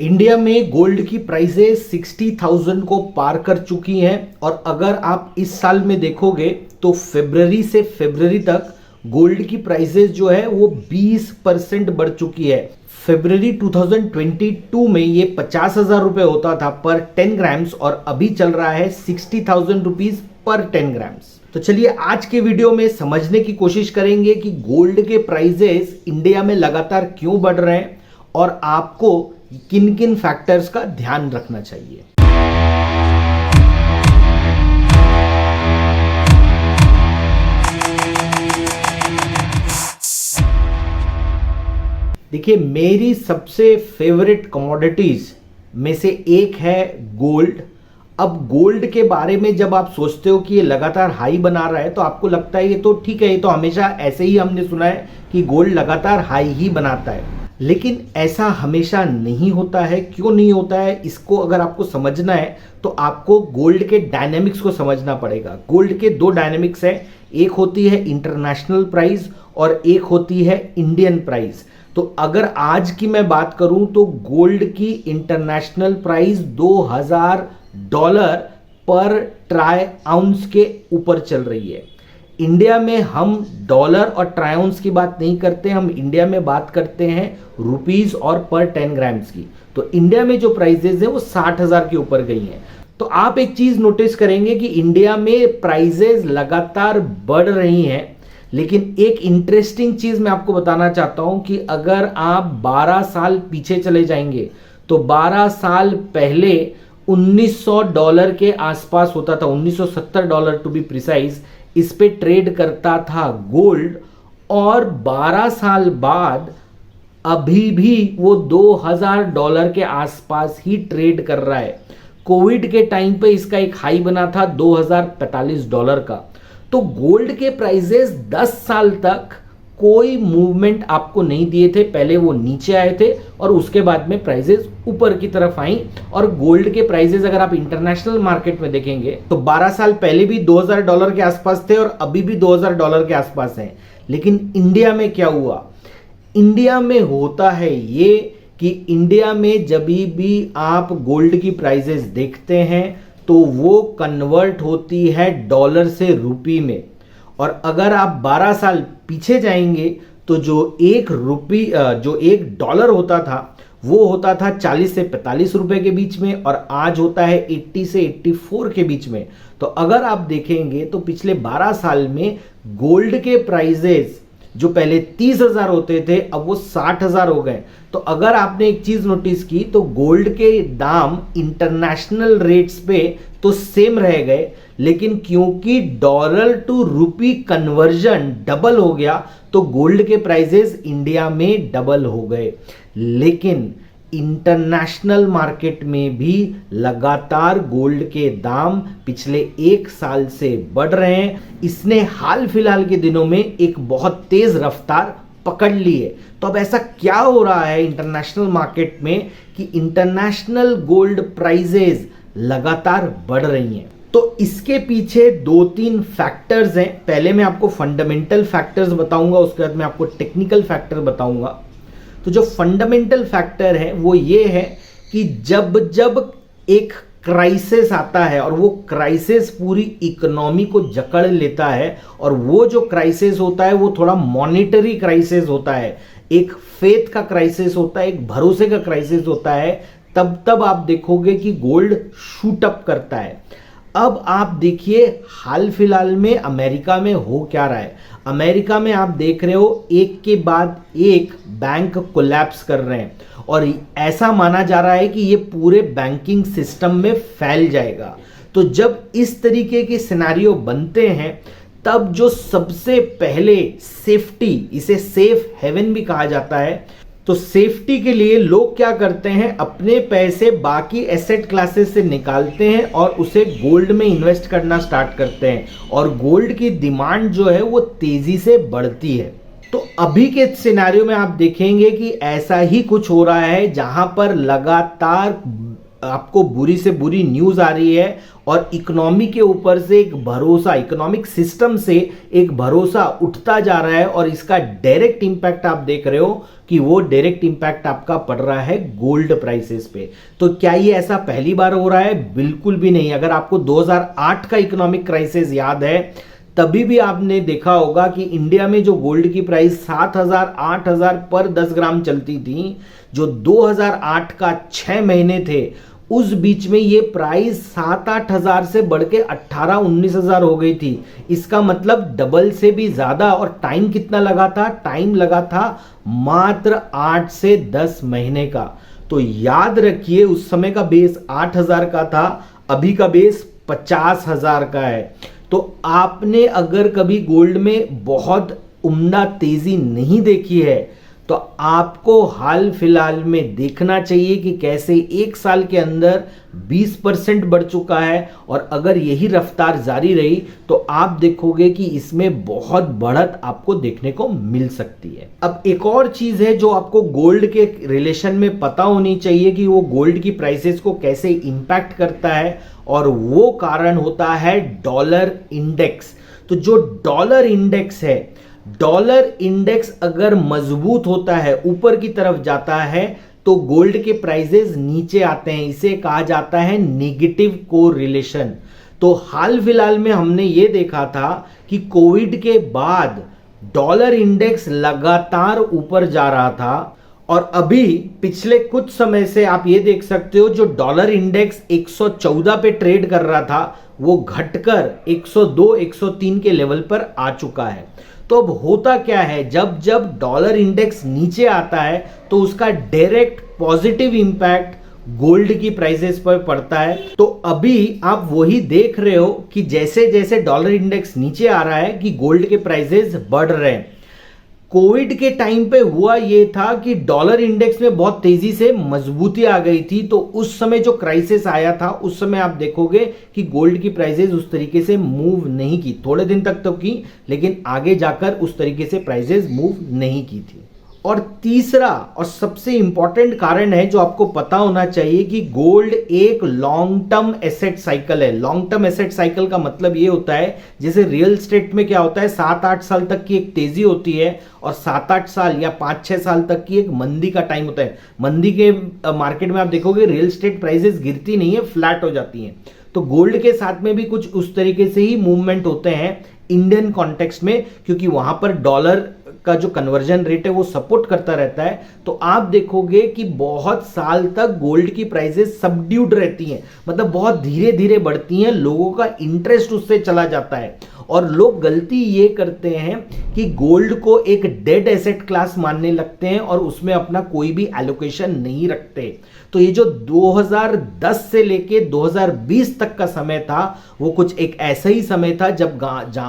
India में gold की prices 60,000 को पार कर चुकी हैं और अगर आप इस साल में देखोगे तो फरवरी से फरवरी तक गोल्ड की प्राइसेस जो है वो 20% बढ़ चुकी है। फरवरी 2022 में ये 50,000 रुपए होता था पर 10 ग्राम्स और अभी चल रहा है 60,000 रुपीज पर 10 ग्राम्स। तो चलिए आज के वीडियो में समझने की कोशिश करेंगे कि गोल्ड के प्राइसेस इंडिया में लगातार क्यों बढ़ रहे हैं और आपको किन किन फैक्टर्स का ध्यान रखना चाहिए। देखिए, मेरी सबसे फेवरेट कमोडिटीज में से एक है गोल्ड। अब गोल्ड के बारे में जब आप सोचते हो कि ये लगातार हाई बना रहा है तो आपको लगता है ये तो ठीक है, ये तो हमेशा ऐसे ही हमने सुना है कि गोल्ड लगातार हाई ही बनाता है, लेकिन ऐसा हमेशा नहीं होता है। क्यों नहीं होता है, इसको अगर आपको समझना है तो आपको गोल्ड के डायनेमिक्स को समझना पड़ेगा। गोल्ड के दो डायनेमिक्स हैं, एक होती है इंटरनेशनल प्राइस और एक होती है इंडियन प्राइस। तो अगर आज की मैं बात करूं तो गोल्ड की इंटरनेशनल प्राइस $2,000 पर ट्राई आउंस के ऊपर चल रही है। इंडिया में हम डॉलर और ट्राई आउंस की बात नहीं करते, हम इंडिया में बात करते हैं रुपीस और पर 10 ग्राम्स की। तो इंडिया में जो प्राइसेस हैं वो 60,000 के ऊपर गई हैं। तो आप एक चीज नोटिस करेंगे कि इंडिया में प्राइसेस लगातार बढ़ रही हैं, लेकिन एक इंटरेस्टिंग चीज मैं आपको बताना चाहता हूं कि अगर आप 12 साल पीछे चले जाएंगे तो 12 साल पहले $1,900 के आसपास होता था, $1,970 टू बी प्रिसाइज, इस पे ट्रेड करता था गोल्ड। और 12 साल बाद अभी भी वो $2,000 के आसपास ही ट्रेड कर रहा है। कोविड के टाइम पे इसका एक हाई बना था $2,045 का। तो गोल्ड के प्राइसेस 10 साल तक कोई मूवमेंट आपको नहीं दिए थे। पहले वो नीचे आए थे और उसके बाद में प्राइसेस ऊपर की तरफ आई। और गोल्ड के प्राइसेस अगर आप इंटरनेशनल मार्केट में देखेंगे तो 12 साल पहले भी $2,000 के आसपास थे और अभी भी $2,000 के आसपास हैं। लेकिन इंडिया में क्या हुआ? इंडिया में होता है ये कि इंडिया में जब भी आप गोल्ड की प्राइसेस देखते हैं तो वो कन्वर्ट होती है डॉलर से रुपी में। और अगर आप 12 साल पीछे जाएंगे तो जो एक डॉलर होता था वो होता था 40 से 45 रुपए के बीच में और आज होता है 80 से 84 के बीच में। तो अगर आप देखेंगे तो पिछले 12 साल में गोल्ड के प्राइसेस जो पहले 30,000 होते थे अब वो 60,000 हो गए। तो अगर आपने एक चीज नोटिस की तो गोल्ड के दाम इंटरनेशनल रेट्स पे तो सेम रह गए, लेकिन क्योंकि dollar to rupee conversion double हो गया तो गोल्ड के प्राइसेस इंडिया में डबल हो गए। लेकिन इंटरनेशनल मार्केट में भी लगातार गोल्ड के दाम पिछले एक साल से बढ़ रहे हैं। इसने हाल फिलहाल के दिनों में एक बहुत तेज रफ्तार पकड़ ली है। तो अब ऐसा क्या हो रहा है इंटरनेशनल मार्केट में कि इंटरनेशनल गोल्ड प्राइसेस लगातार बढ़ रही हैं? तो इसके पीछे 2-3 फैक्टर्स हैं। पहले मैं आपको फंडामेंटल फैक्टर्स बताऊंगा, उसके बाद मैं आपको टेक्निकल फैक्टर बताऊंगा। तो जो फंडामेंटल फैक्टर है वो ये है कि जब जब एक क्राइसिस आता है और वो क्राइसिस पूरी इकोनॉमी को जकड़ लेता है और वो जो क्राइसिस होता है वो थोड़ा मॉनेटरी क्राइसिस होता है, एक फेथ का क्राइसिस होता है, एक भरोसे का क्राइसिस होता है, तब आप देखोगे कि गोल्ड शूट अप करता है। अब आप देखिए हाल फिलहाल में अमेरिका में हो क्या रहा है। अमेरिका में आप देख रहे हो एक के बाद एक बैंक कोलैप्स कर रहे हैं और ऐसा माना जा रहा है कि ये पूरे बैंकिंग सिस्टम में फैल जाएगा। तो जब इस तरीके के सिनेरियो बनते हैं तब जो सबसे पहले सेफ्टी, इसे सेफ हेवन भी कहा जाता है, तो सेफ्टी के लिए लोग क्या करते हैं, अपने पैसे बाकी एसेट क्लासेस से निकालते हैं और उसे गोल्ड में इन्वेस्ट करना स्टार्ट करते हैं और गोल्ड की डिमांड जो है वो तेजी से बढ़ती है। तो अभी के सिनेरियो में आप देखेंगे कि ऐसा ही कुछ हो रहा है जहां पर लगातार आपको बुरी से बुरी न्यूज़ आ रही है और इकोनॉमी के ऊपर से एक भरोसा, इकोनॉमिक सिस्टम से एक भरोसा उठता जा रहा है और इसका डायरेक्ट इंपैक्ट आप देख रहे हो कि वो डायरेक्ट इंपैक्ट आपका पड़ रहा है गोल्ड प्राइसेस पे। तो क्या ये ऐसा पहली बार हो रहा है? बिल्कुल भी नहीं। अगर आपको 2008 का इकोनॉमिक क्राइसिस याद है, तभी भी आपने देखा होगा कि इंडिया में जो गोल्ड की प्राइस 7,000 8,000 पर 10 ग्राम चलती थी, जो 2008 का 6 महीने थे, उस बीच में ये प्राइस 7-8 हजार से बढ़ के 18-19 हजार हो गई थी। इसका मतलब डबल से भी ज्यादा। और टाइम कितना लगा था? टाइम लगा था मात्र 8 से 10 महीने का। तो याद रखिए, उस समय का बेस 8,000 का था, अभी का बेस 50,000 का है। तो आपने अगर कभी गोल्ड में बहुत उम्दा तेजी नहीं देखी है, तो आपको हाल फिलहाल में देखना चाहिए कि कैसे एक साल के अंदर 20% बढ़ चुका है। और अगर यही रफ्तार जारी रही तो आप देखोगे कि इसमें बहुत बढ़त आपको देखने को मिल सकती है। अब एक और चीज है जो आपको गोल्ड के रिलेशन में पता होनी चाहिए कि वो गोल्ड की प्राइसेस को कैसे इंपैक्ट करता है, और वो कारण होता है डॉलर इंडेक्स। तो जो डॉलर इंडेक्स है, डॉलर इंडेक्स अगर मजबूत होता है, ऊपर की तरफ जाता है, तो गोल्ड के प्राइसेस नीचे आते हैं। इसे कहा जाता है नेगेटिव कोरिलेशन। तो हाल फिलहाल में हमने ये देखा था कि कोविड के बाद डॉलर इंडेक्स लगातार ऊपर जा रहा था, और अभी पिछले कुछ समय से आप ये देख सकते हो जो डॉलर इंडेक्स 114 पे ट्रेड कर रहा था, वो घटकर 102 103 के लेवल पर आ चुका है। तो अब होता क्या है, जब जब डॉलर इंडेक्स नीचे आता है तो उसका डायरेक्ट पॉजिटिव इंपैक्ट गोल्ड की प्राइसेस पर पड़ता है। तो अभी आप वही देख रहे हो कि जैसे जैसे डॉलर इंडेक्स नीचे आ रहा है कि गोल्ड के प्राइसेस बढ़ रहे हैं। कोविड के टाइम पे हुआ ये था कि डॉलर इंडेक्स में बहुत तेजी से मजबूती आ गई थी, तो उस समय जो क्राइसिस आया था, उस समय आप देखोगे कि गोल्ड की प्राइसेस उस तरीके से मूव नहीं की। थोड़े दिन तक तो की, लेकिन आगे जाकर उस तरीके से प्राइसेस मूव नहीं की थी। और तीसरा और सबसे इंपॉर्टेंट कारण है जो आपको पता होना चाहिए कि गोल्ड एक लॉन्ग टर्म एसेट साइकिल है। लॉन्ग टर्म एसेट साइकिल का मतलब ये होता है, जैसे रियल एस्टेट में क्या होता है, 7-8 साल तक की एक तेजी होती है और 7-8 साल या 5-6 साल तक की एक मंदी का टाइम होता है। मंदी के मार्केट में आप देखोगे रियल एस्टेट प्राइसेस गिरती नहीं है, फ्लैट हो जाती हैं। तो गोल्ड के साथ में भी कुछ उस तरीके से ही मूवमेंट होते हैं इंडियन कॉन्टेक्स्ट में, क्योंकि वहां पर डॉलर का जो कन्वर्जन रेट है वो सपोर्ट करता रहता है। तो आप देखोगे कि बहुत साल तक गोल्ड की प्राइसेस सबड्यूड रहती हैं, मतलब बहुत धीरे धीरे बढ़ती हैं, लोगों का इंटरेस्ट उससे चला जाता है। और लोग गलती ये करते हैं कि गोल्ड को एक डेड एसेट क्लास मानने लगते हैं और उसमें अपना कोई भी एलोकेशन नहीं रखते। तो ये जो 2010 से लेके 2020 तक का समय था, वो कुछ एक ऐसा ही समय था जब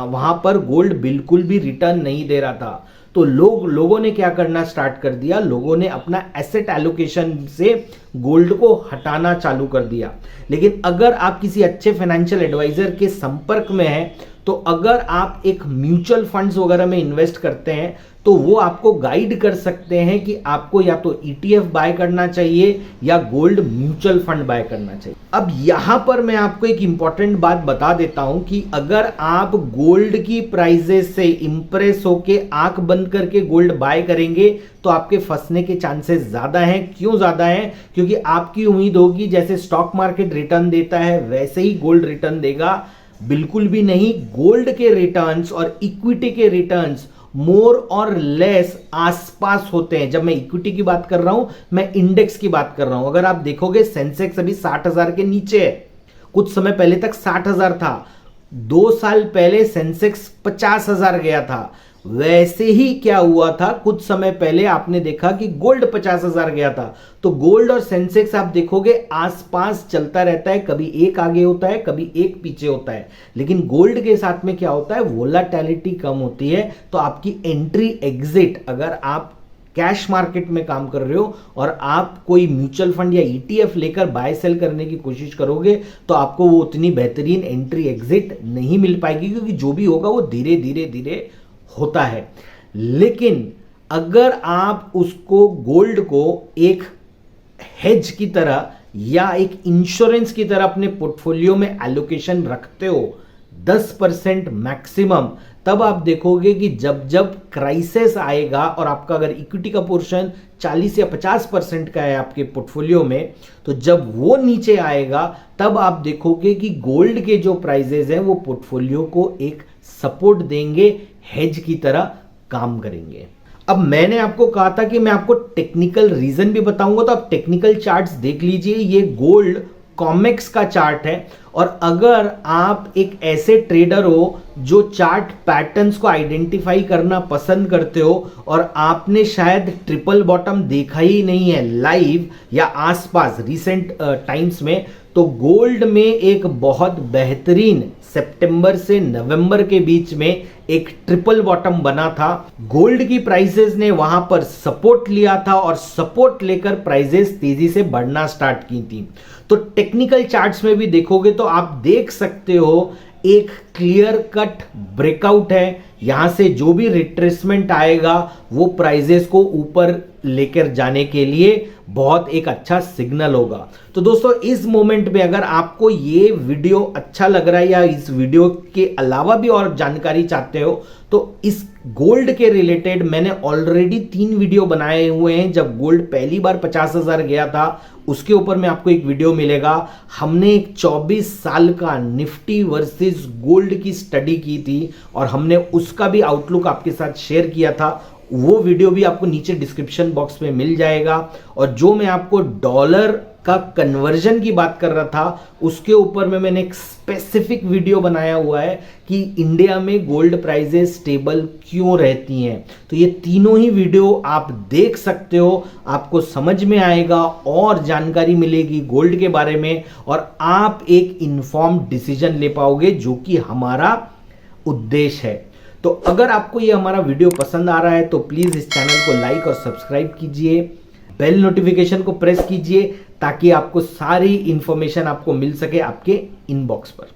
वहां पर गोल्ड बिल्कुल भी रिटर्न नहीं दे रहा था। तो लोगों ने क्या करना स्टार्ट कर दिया, लोगों ने अपना एसेट एलोकेशन से गोल्ड को हटाना चालू कर दिया। लेकिन अगर आप किसी अच्छे फाइनेंशियल एडवाइजर के संपर्क में हैं, तो अगर आप एक म्यूचुअल फंड्स वगैरह में इन्वेस्ट करते हैं, तो वो आपको गाइड कर सकते हैं कि आपको या तो ईटीएफ बाय करना चाहिए या गोल्ड म्यूचुअल फंड बाय करना चाहिए। अब यहां पर मैं आपको एक इंपॉर्टेंट बात बता देता हूं कि अगर आप गोल्ड की प्राइसेस से इंप्रेस होके आंख बंद करके गोल्ड बाय करेंगे, तो आपके फंसने के चांसेस ज्यादा हैं। क्यों ज्यादा हैं? क्योंकि आपकी उम्मीद होगी जैसे स्टॉक मार्केट रिटर्न देता है वैसे ही गोल्ड रिटर्न देगा। बिल्कुल भी नहीं। गोल्ड के रिटर्न्स और इक्विटी के रिटर्न्स मोर और लेस आसपास होते हैं। जब मैं इक्विटी की बात कर रहा हूं, मैं इंडेक्स की बात कर रहा हूं। अगर आप देखोगे सेंसेक्स अभी 60,000 के नीचे है, कुछ समय पहले तक 60,000 था। 2 साल पहले सेंसेक्स 50,000 गया था। वैसे ही क्या हुआ था, कुछ समय पहले आपने देखा कि गोल्ड 50,000 गया था। तो गोल्ड और सेंसेक्स आप देखोगे आसपास चलता रहता है, कभी एक आगे होता है, कभी एक पीछे होता है। लेकिन गोल्ड के साथ में क्या होता है, वोलाटिलिटी कम होती है। तो आपकी एंट्री एग्जिट, अगर आप कैश मार्केट में काम कर रहे हो और आप कोई म्यूचुअल फंड या ईटीएफ लेकर बाय सेल करने की कोशिश करोगे, तो आपको वो उतनी बेहतरीन एंट्री एग्जिट नहीं मिल पाएगी, क्योंकि जो भी होगा वो धीरे धीरे धीरे होता है। लेकिन अगर आप उसको गोल्ड को एक हेज की तरह या एक इंश्योरेंस की तरह अपने पोर्टफोलियो में एलोकेशन रखते हो 10% मैक्सिमम, तब आप देखोगे कि जब जब क्राइसिस आएगा और आपका अगर इक्विटी का पोर्शन 40 या 50% का है आपके पोर्टफोलियो में, तो जब वो नीचे आएगा तब आप देखोगे कि गोल्ड के जो प्राइजेस हैं वो पोर्टफोलियो को एक सपोर्ट देंगे, हेज की तरह काम करेंगे। अब मैंने आपको कहा था कि मैं आपको टेक्निकल रीजन भी बताऊंगा, तो आप टेक्निकल चार्ट्स देख लीजिए। ये गोल्ड कॉमेक्स का चार्ट है, और अगर आप एक ऐसे ट्रेडर हो जो चार्ट पैटर्न्स को आइडेंटिफाई करना पसंद करते हो और आपने शायद ट्रिपल बॉटम देखा ही नहीं है लाइव या आसपास रिसेंट टाइम्स में, तो गोल्ड में एक बहुत बेहतरीन सितंबर से नवंबर के बीच में एक ट्रिपल बॉटम बना था। गोल्ड की प्राइसेस ने वहां पर सपोर्ट लिया था और सपोर्ट लेकर प्राइसेस तेजी से बढ़ना स्टार्ट की थी। तो टेक्निकल चार्ट्स में भी देखोगे तो आप देख सकते हो एक क्लियर कट ब्रेकआउट है। यहां से जो भी रिट्रेसमेंट आएगा वो प्राइजेस को ऊपर लेकर जाने के लिए बहुत एक अच्छा सिग्नल होगा। तो दोस्तों इस मोमेंट में अगर आपको ये वीडियो अच्छा लग रहा है या इस वीडियो के अलावा भी और जानकारी चाहते हो, तो इस गोल्ड के रिलेटेड मैंने ऑलरेडी 3 वीडियो बनाए हुए हैं। जब गोल्ड पहली बार 50,000 गया था उसके ऊपर में आपको एक वीडियो मिलेगा। हमने एक 24 साल का निफ्टी वर्सेस गोल्ड की स्टडी की थी और हमने उसका भी आउटलुक आपके साथ शेयर किया था। वो वीडियो भी आपको नीचे डिस्क्रिप्शन बॉक्स में मिल जाएगा। और जो मैं आपको डॉलर का कन्वर्जन की बात कर रहा था उसके ऊपर में मैंने एक स्पेसिफिक वीडियो बनाया हुआ है कि इंडिया में गोल्ड प्राइजेस स्टेबल क्यों रहती हैं। तो ये तीनों ही वीडियो आप देख सकते हो, आपको समझ में आएगा और जानकारी मिलेगी गोल्ड के बारे में, और आप एक इन्फॉर्म्ड डिसीजन ले पाओगे, जो कि हमारा उद्देश्य है। तो अगर आपको ये हमारा वीडियो पसंद आ रहा है तो प्लीज इस चैनल को लाइक और सब्सक्राइब कीजिए, बेल नोटिफिकेशन को प्रेस कीजिए ताकि आपको सारी इंफॉर्मेशन आपको मिल सके आपके इनबॉक्स पर।